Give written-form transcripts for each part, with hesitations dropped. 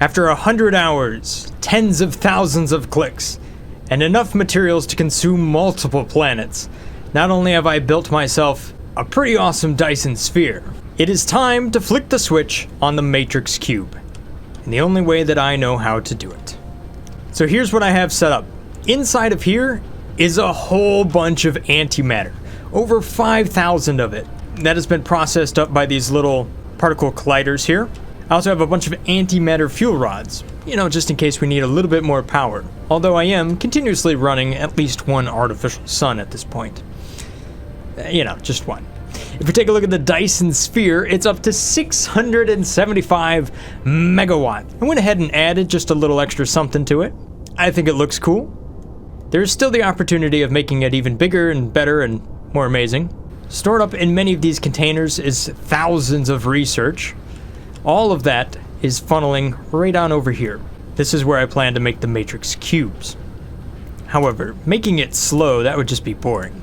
After 100 hours, tens of thousands of clicks, and enough materials to consume multiple planets, not only have I built myself a pretty awesome Dyson Sphere, it is time to flick the switch on the Matrix Cube, in the only way that I know how to do it. So here's what I have set up. Inside of here is a whole bunch of antimatter, over 5,000 of it, that has been processed up by these little particle colliders here. I also have a bunch of antimatter fuel rods, just in case we need a little bit more power, although I am continuously running at least one artificial sun at this point. Just one. If we take a look at the Dyson Sphere, it's up to 675 megawatt. I went ahead and added just a little extra something to it. I think it looks cool. There's still the opportunity of making it even bigger and better and more amazing. Stored up in many of these containers is thousands of research. All of that is funneling right on over here. This is where I plan to make the Matrix cubes. However, making it slow, that would just be boring.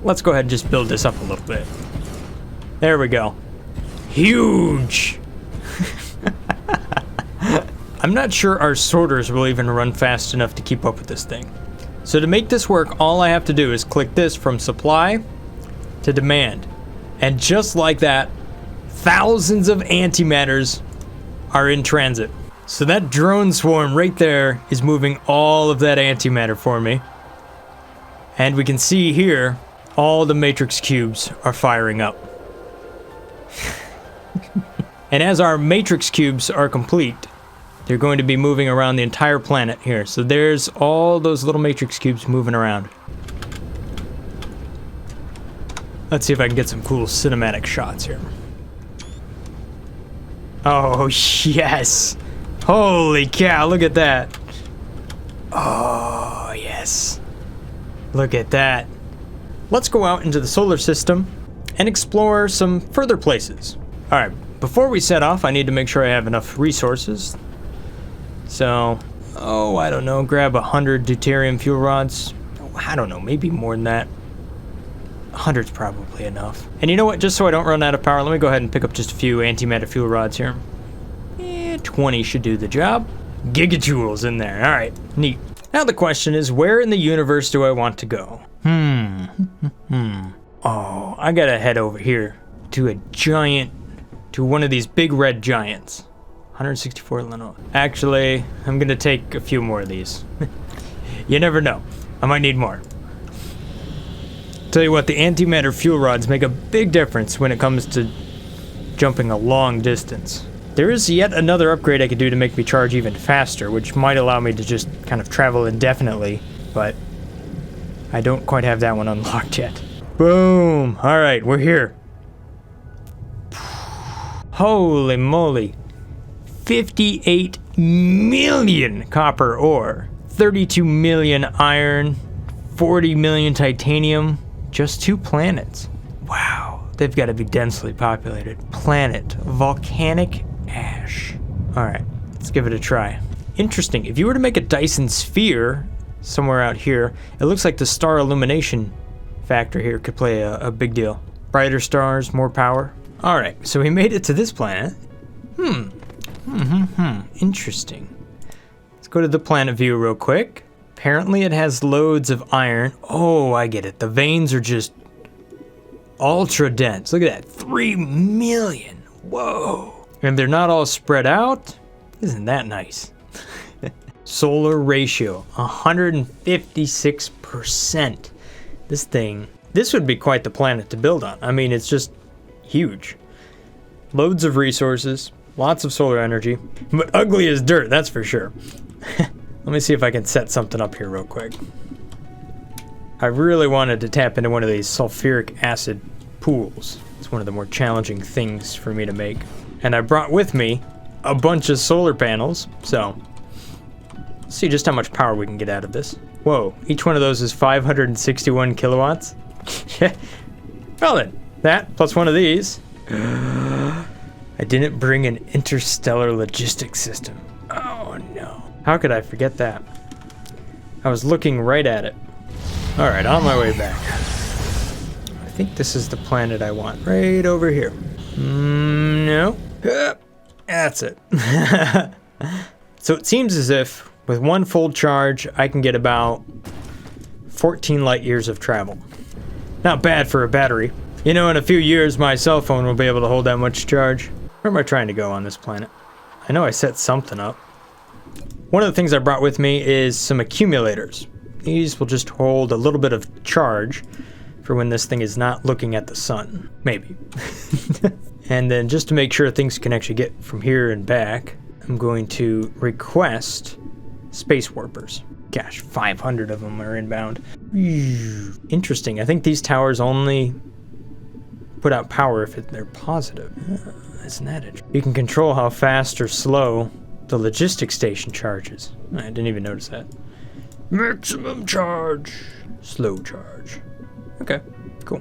Let's go ahead and just build this up a little bit. There we go. Huge! I'm not sure our sorters will even run fast enough to keep up with this thing. So to make this work, all I have to do is click this from supply to demand. And just like that, thousands of antimatters are in transit. So that drone swarm right there is moving all of that antimatter for me. And we can see here, all the Matrix cubes are firing up. And as our Matrix cubes are complete, they're going to be moving around the entire planet here. So there's all those little Matrix cubes moving around. Let's see if I can get some cool cinematic shots here. Oh, yes. Holy cow, look at that. Oh, yes. Look at that. Let's go out into the solar system and explore some further places. All right, before we set off, I need to make sure I have enough resources. So, I don't know, grab 100 deuterium fuel rods. I don't know, maybe more than that. 100's probably enough. And you know what, just so I don't run out of power, let me go ahead and pick up just a few antimatter fuel rods here. 20 should do the job. Gigajoules in there, all right, neat. Now the question is, where in the universe do I want to go? Oh, I gotta head over here to one of these big red giants. 164 Leno. Actually, I'm gonna take a few more of these. You never know, I might need more. Tell you what, the antimatter fuel rods make a big difference when it comes to jumping a long distance. There is yet another upgrade I could do to make me charge even faster, which might allow me to just kind of travel indefinitely, but I don't quite have that one unlocked yet. Boom! Alright, we're here. Holy moly. 58 million copper ore, 32 million iron, 40 million titanium, just 2 planets. Wow, they've got to be densely populated. Planet, volcanic ash. All right, let's give it a try. Interesting, if you were to make a Dyson Sphere somewhere out here, it looks like the star illumination factor here could play a big deal. Brighter stars, more power. All right, so we made it to this planet. Interesting. Let's go to the planet view real quick. Apparently it has loads of iron. Oh, I get it. The veins are just ultra dense. Look at that, 3 million. Whoa. And they're not all spread out. Isn't that nice? Solar ratio, 156%. This would be quite the planet to build on. I mean, it's just huge. Loads of resources, lots of solar energy, but ugly as dirt, that's for sure. Let me see if I can set something up here real quick. I really wanted to tap into one of these sulfuric acid pools. It's one of the more challenging things for me to make. And I brought with me a bunch of solar panels, so let's see just how much power we can get out of this. Whoa, each one of those is 561 kilowatts. Well then, that plus one of these. I didn't bring an interstellar logistics system. Oh no. How could I forget that? I was looking right at it. Alright, on my way back. I think this is the planet I want. Right over here. No. That's it. So it seems as if with one full charge, I can get about 14 light years of travel. Not bad for a battery. You know, in a few years, my cell phone will be able to hold that much charge. Where am I trying to go on this planet? I know I set something up. One of the things I brought with me is some accumulators. These will just hold a little bit of charge for when this thing is not looking at the sun. Maybe. And then just to make sure things can actually get from here and back, I'm going to request space warpers. Gosh, 500 of them are inbound. Interesting. I think these towers only put out power if they're positive. Isn't that it? You can control how fast or slow the logistics station charges. I didn't even notice that. Maximum charge. Slow charge. Okay, cool.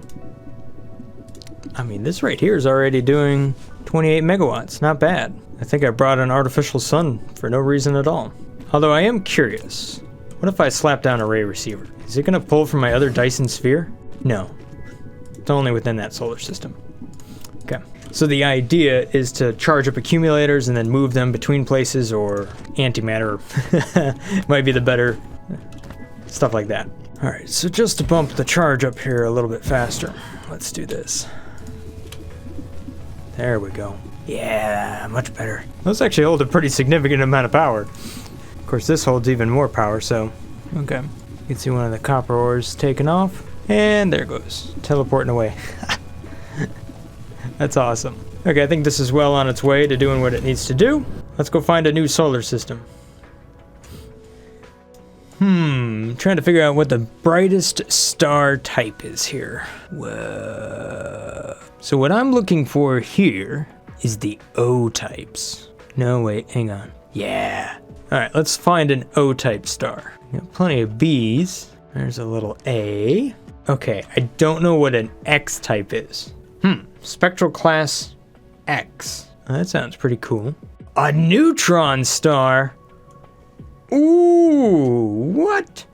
I mean, this right here is already doing 28 megawatts. Not bad. I think I brought an artificial sun for no reason at all. Although I am curious. What if I slap down a ray receiver? Is it going to pull from my other Dyson Sphere? No. It's only within that solar system. Okay. So the idea is to charge up accumulators and then move them between places, or antimatter might be the better stuff like that. All right, so just to bump the charge up here a little bit faster, let's do this. There we go. Yeah, much better. Those actually hold a pretty significant amount of power. Of course, this holds even more power, so okay. You can see one of the copper ores taken off, and there it goes, teleporting away. That's awesome. Okay, I think this is well on its way to doing what it needs to do. Let's go find a new solar system. Trying to figure out what the brightest star type is here. Whoa. So what I'm looking for here is the O types. No, wait, hang on. Yeah. All right, let's find an O-type star. Got plenty of B's. There's a little A. Okay, I don't know what an X-type is. Spectral class X. Oh, that sounds pretty cool. A neutron star? Ooh, what?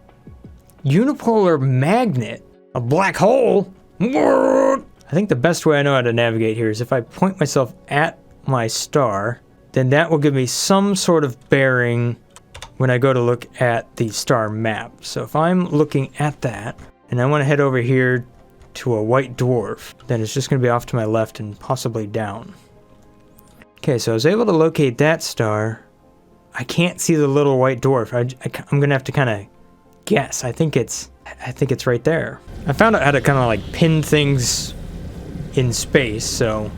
Unipolar magnet? A black hole? What? I think the best way I know how to navigate here is if I point myself at my star, then that will give me some sort of bearing when I go to look at the star map. So if I'm looking at that, and I want to head over here to a white dwarf, then it's just going to be off to my left and possibly down. Okay, so I was able to locate that star. I can't see the little white dwarf. I'm going to have to kind of guess. I think it's right there. I found out how to kind of like pin things in space, so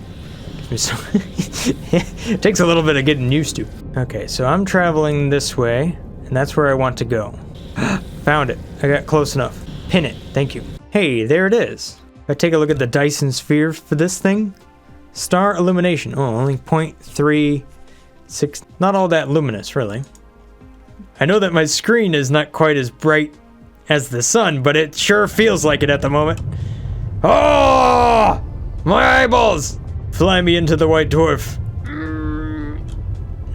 it takes a little bit of getting used to. Okay, so I'm traveling this way, and that's where I want to go. Found it. I got close enough. Pin it. Thank you. Hey, there it is. If I take a look at the Dyson Sphere for this thing, star illumination. Oh, only 0.36. Not all that luminous, really. I know that my screen is not quite as bright as the sun, but it sure feels like it at the moment. Oh! My eyeballs! Fly me into the white dwarf.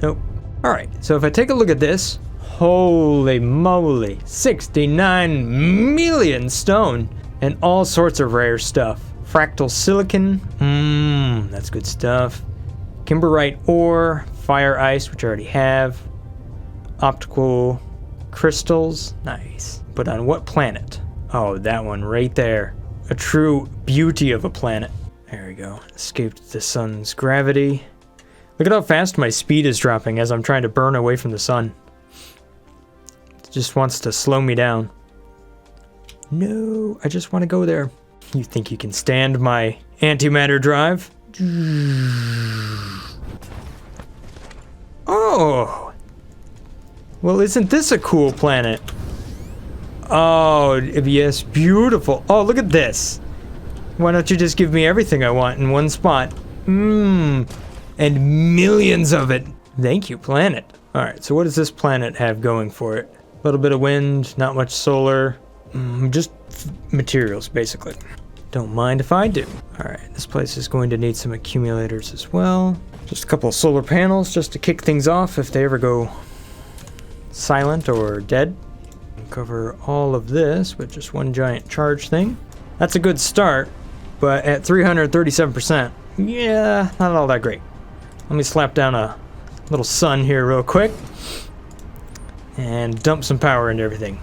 Nope. Alright, so if I take a look at this, holy moly, 69 million stone and all sorts of rare stuff. Fractal silicon, that's good stuff. Kimberite ore, fire ice, which I already have. Optical crystals, nice. But on what planet? Oh, that one right there. A true beauty of a planet. There we go. Escaped the sun's gravity. Look at how fast my speed is dropping as I'm trying to burn away from the sun. It just wants to slow me down. No, I just want to go there. You think you can stand my antimatter drive? Oh! Well, isn't this a cool planet? Oh, yes, beautiful. Oh, look at this. Why don't you just give me everything I want in one spot? And millions of it. Thank you, planet. All right, so what does this planet have going for it? A little bit of wind, not much solar. Just materials, basically. Don't mind if I do. All right, this place is going to need some accumulators as well. Just a couple of solar panels just to kick things off if they ever go silent or dead. Cover all of this with just one giant charge thing. That's a good start, but at 337%, yeah, not all that great. Let me slap down a little sun here real quick. And dump some power into everything.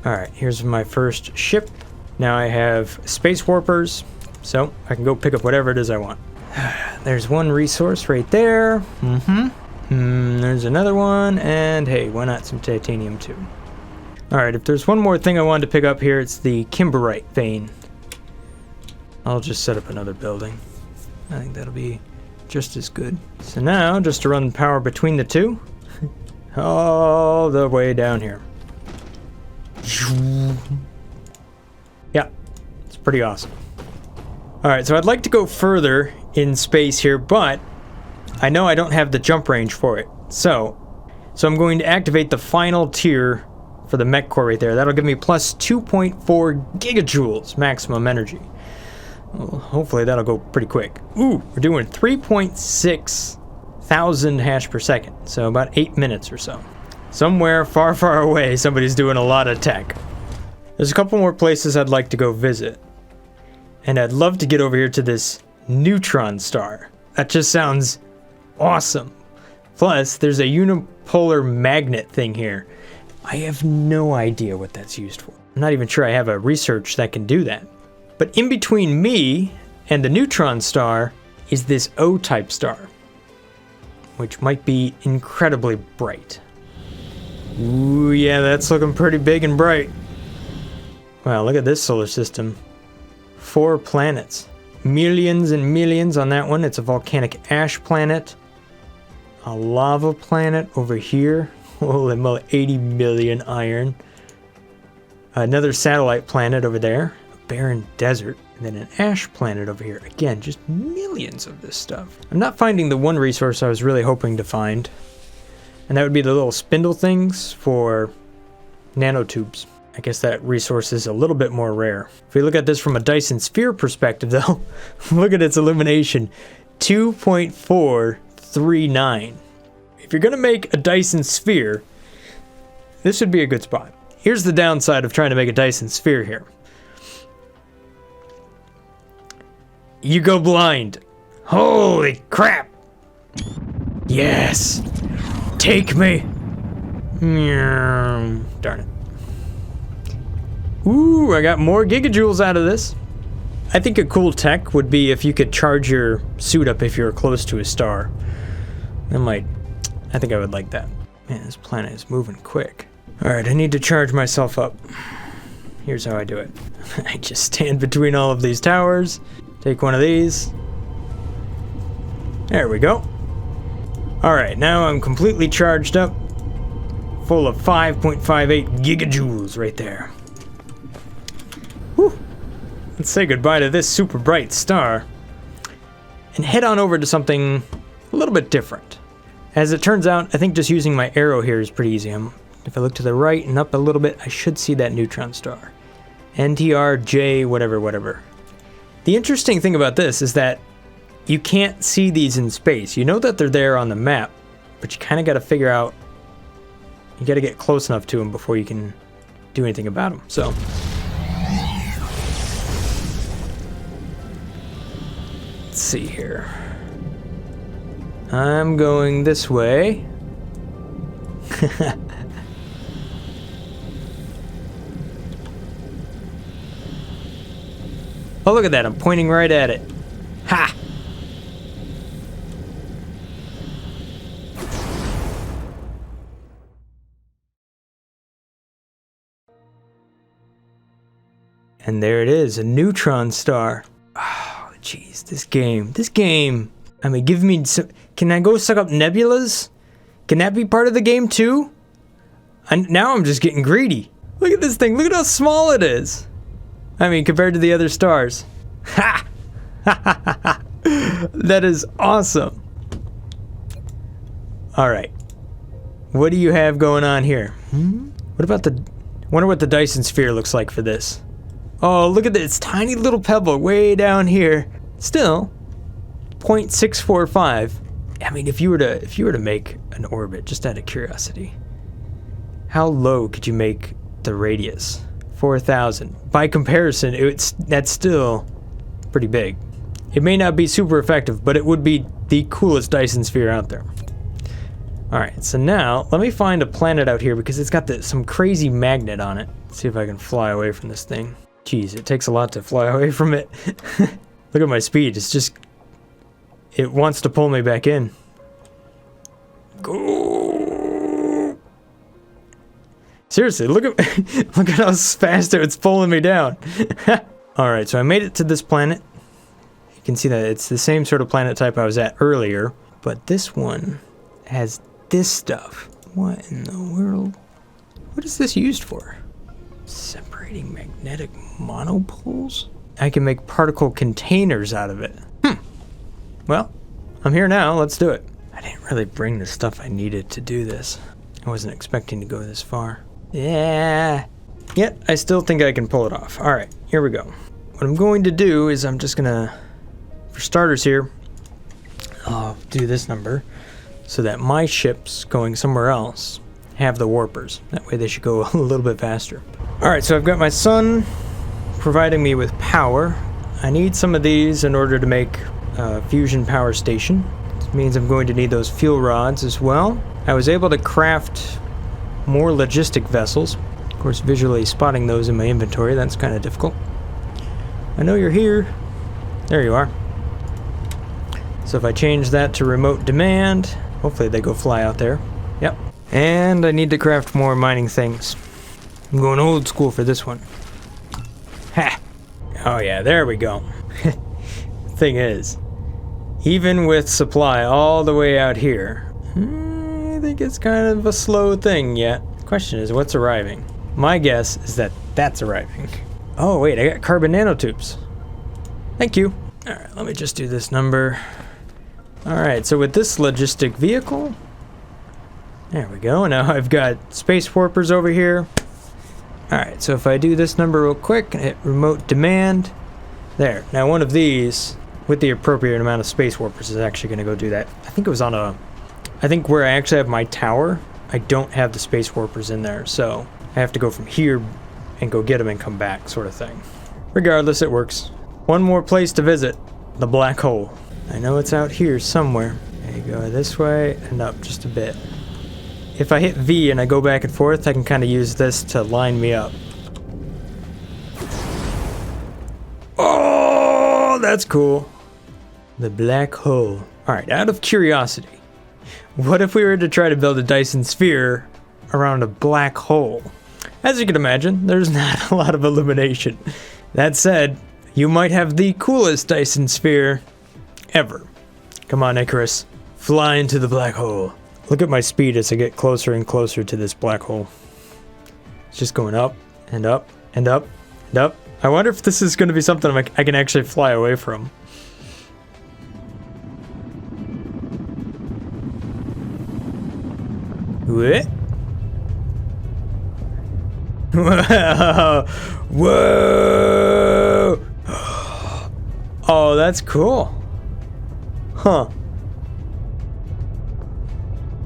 Alright, here's my first ship. Now I have space warpers, so I can go pick up whatever it is I want. There's one resource right there. There's another one, and hey, why not some titanium too? Alright, if there's one more thing I wanted to pick up here, it's the kimberite vein. I'll just set up another building. I think that'll be just as good. So now, just to run power between the two, all the way down here. Yeah, it's pretty awesome. Alright, so I'd like to go further in space here, but I know I don't have the jump range for it. So I'm going to activate the final tier for the mech core right there. That'll give me plus 2.4 gigajoules maximum energy. Well, hopefully that'll go pretty quick. Ooh, we're doing 3.6 thousand hash per second, so about 8 minutes or so. Somewhere far, far away, somebody's doing a lot of tech. There's a couple more places I'd like to go visit. And I'd love to get over here to this Neutron star. That just sounds awesome. Plus, there's a unipolar magnet thing here. I have no idea what that's used for. I'm not even sure I have a research that can do that. But in between me and the Neutron star is this O-type star, which might be incredibly bright. Ooh, yeah, that's looking pretty big and bright. Wow, look at this solar system. 4 planets. Millions and millions on that one. It's a volcanic ash planet. A lava planet over here. Holy moly, 80 million iron. Another satellite planet over there. Barren desert, and then an ash planet over here. Again, just millions of this stuff. I'm not finding the one resource I was really hoping to find, and that would be the little spindle things for nanotubes. I guess that resource is a little bit more rare. If we look at this from a Dyson Sphere perspective though, look at its illumination, 2.439. If you're gonna make a Dyson Sphere, this would be a good spot. Here's the downside of trying to make a Dyson Sphere here. You go blind. Holy crap. Yes. Take me. Darn it. Ooh, I got more gigajoules out of this. I think a cool tech would be if you could charge your suit up if you're close to a star. I think I would like that. Man, this planet is moving quick. Alright, I need to charge myself up. Here's how I do it. I just stand between all of these towers. Take one of these. There we go. Alright, now I'm completely charged up. Full of 5.58 gigajoules right there. Whew. Let's say goodbye to this super bright star. And head on over to something a little bit different. As it turns out, I think just using my arrow here is pretty easy. If I look to the right and up a little bit, I should see that neutron star. NTRJ whatever. The interesting thing about this is that you can't see these in space. You know that they're there on the map, but you kind of got to figure out, you got to get close enough to them before you can do anything about them. So, let's see here. I'm going this way. Oh, look at that. I'm pointing right at it. Ha! And there it is, a neutron star. Oh, jeez, this game. I mean, give me some... Can I go suck up nebulas? Can that be part of the game too? Now I'm just getting greedy. Look at this thing. Look at how small it is. I mean, compared to the other stars. Ha! That is awesome. Alright. What do you have going on here? What about the... Wonder what the Dyson Sphere looks like for this. Oh, look at this tiny little pebble way down here. Still, 0.645. I mean, if you were to make an orbit, just out of curiosity, how low could you make the radius? 4,000. By comparison, that's still pretty big. It may not be super effective, but it would be the coolest Dyson Sphere out there. Alright, so now, let me find a planet out here because it's got some crazy magnet on it. Let's see if I can fly away from this thing. Jeez, it takes a lot to fly away from it. Look at my speed, it's just... It wants to pull me back in. Go! Seriously, look at look at how fast it's pulling me down. Alright, so I made it to this planet. You can see that it's the same sort of planet type I was at earlier, but this one has this stuff. What in the world? What is this used for? Separating magnetic monopoles? I can make particle containers out of it. Well, I'm here now, let's do it. I didn't really bring the stuff I needed to do this. I wasn't expecting to go this far. Yeah. Yet, I still think I can pull it off. Alright, here we go. What I'm going to do is I'm just gonna, for starters here, I'll do this number so that my ships going somewhere else have the warpers. That way they should go a little bit faster. Alright, so I've got my sun providing me with power. I need some of these in order to make a fusion power station. This means I'm going to need those fuel rods as well. I was able to craft more logistic vessels. Of course, visually spotting those in my inventory, that's kind of difficult. I know you're here. There you are. So if I change that to remote demand, hopefully they go fly out there. Yep. And I need to craft more mining things. I'm going old school for this one. Ha! Oh yeah, there we go. Thing is, even with supply all the way out here, I think it's kind of a slow thing yet. Question is, what's arriving? My guess is that that's arriving. Oh wait, I got carbon nanotubes. Thank you. Alright, let me just do this number. Alright, so with this logistic vehicle, there we go. Now I've got space warpers over here. Alright, so if I do this number real quick and hit remote demand, there. Now one of these, with the appropriate amount of space warpers, is actually going to go do that. I think it was on a... I think where I actually have my tower, I don't have the space warpers in there, so I have to go from here and go get them and come back, sort of thing. Regardless, it works. One more place to visit, the black hole. I know it's out here somewhere. There you go, this way and up just a bit. If I hit V and I go back and forth, I can kind of use this to line me up. Oh, that's cool. The black hole. Alright, out of curiosity, what if we were to try to build a Dyson Sphere around a black hole? As you can imagine, there's not a lot of illumination. That said, you might have the coolest Dyson Sphere ever. Come on, Icarus. Fly into the black hole. Look at my speed as I get closer and closer to this black hole. It's just going up and up and up and up. I wonder if this is going to be something I can actually fly away from. What? Whoa! Whoa! Oh, that's cool. Huh.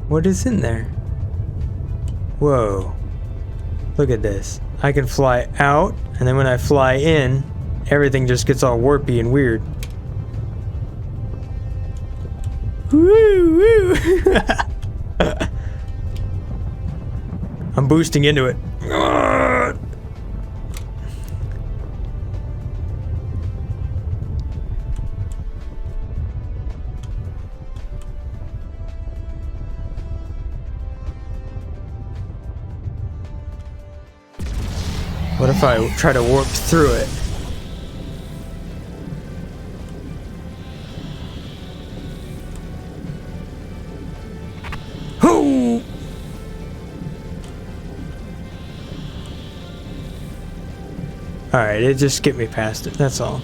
What is in there? Whoa. Look at this. I can fly out, and then when I fly in, everything just gets all warpy and weird. Woo! Woo! I'm boosting into it. What if I try to warp through it? Hoo! Alright, it just skipped me past it, that's all.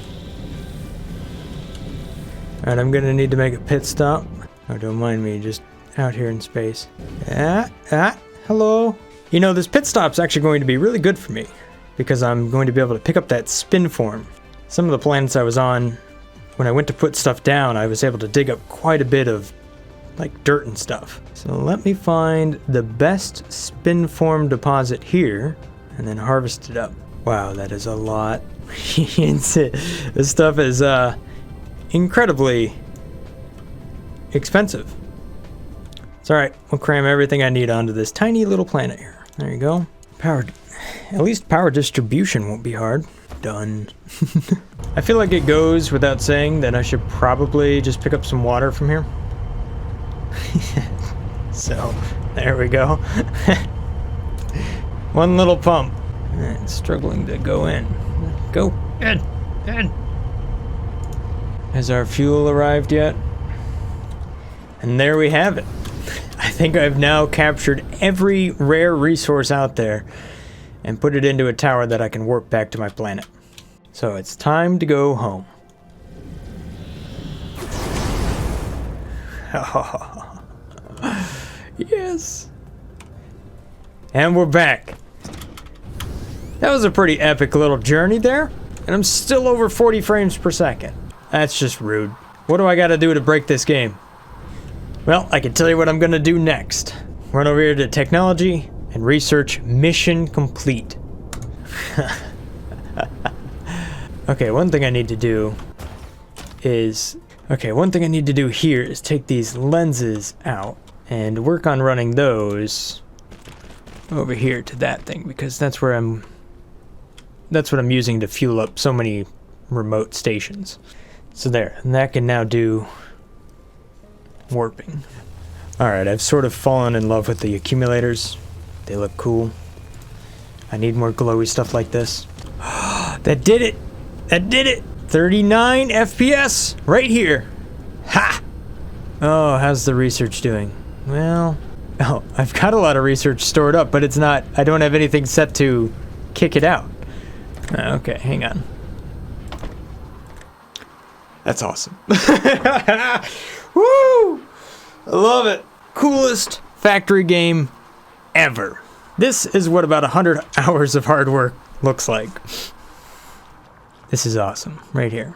Alright, I'm gonna need to make a pit stop. Oh, don't mind me, just out here in space. Hello. You know, this pit stop's actually going to be really good for me, because I'm going to be able to pick up that spin form. Some of the planets I was on, when I went to put stuff down, I was able to dig up quite a bit of, like, dirt and stuff. So let me find the best spin form deposit here, and then harvest it up. Wow, that is a lot. This stuff is, incredibly expensive. It's alright, we'll cram everything I need onto this tiny little planet here. There you go. At least power distribution won't be hard. Done. I feel like it goes without saying that I should probably just pick up some water from here. So, there we go. One little pump. It's struggling to go in. Go in. Has our fuel arrived yet? And there we have it. I think I've now captured every rare resource out there and put it into a tower that I can warp back to my planet. So it's time to go home. Yes. And we're back. That was a pretty epic little journey there, and I'm still over 40 frames per second. That's just rude. What do I gotta do to break this game? Well, I can tell you what I'm gonna do next. Run over here to technology and research mission complete. Okay, one thing I need to do here is take these lenses out and work on running those over here to that thing, because that's what I'm using to fuel up so many remote stations. So there, and that can now do warping. Alright, I've sort of fallen in love with the accumulators. They look cool. I need more glowy stuff like this. That did it! That did it! 39 FPS right here. Ha! Oh, how's the research doing? Well, oh, I've got a lot of research stored up, but it's not, I don't have anything set to kick it out. Okay, hang on. That's awesome. Woo! I love it. Coolest factory game ever. This is what about 100 hours of hard work looks like. This is awesome, right here.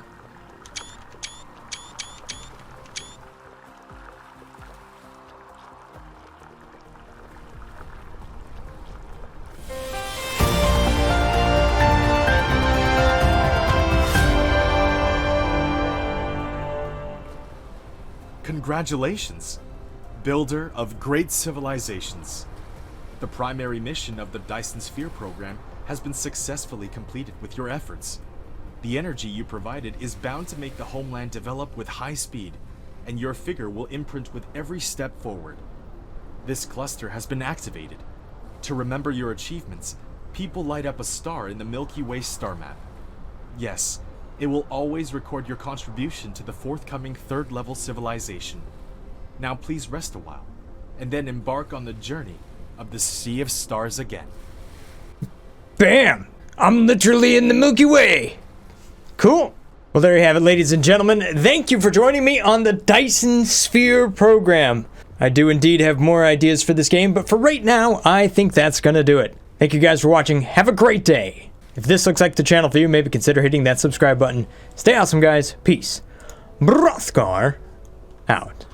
Congratulations, builder of great civilizations. The primary mission of the Dyson Sphere Program has been successfully completed with your efforts. The energy you provided is bound to make the homeland develop with high speed, and your figure will imprint with every step forward. This cluster has been activated. To remember your achievements, people light up a star in the Milky Way star map. Yes, it will always record your contribution to the forthcoming third-level civilization. Now please rest a while, and then embark on the journey of the Sea of Stars again. Bam! I'm literally in the Milky Way! Cool. Well, there you have it, ladies and gentlemen. Thank you for joining me on the Dyson Sphere Program. I do indeed have more ideas for this game, but for right now, I think that's gonna do it. Thank you guys for watching. Have a great day. If this looks like the channel for you, maybe consider hitting that subscribe button. Stay awesome, guys. Peace. Brothgar out.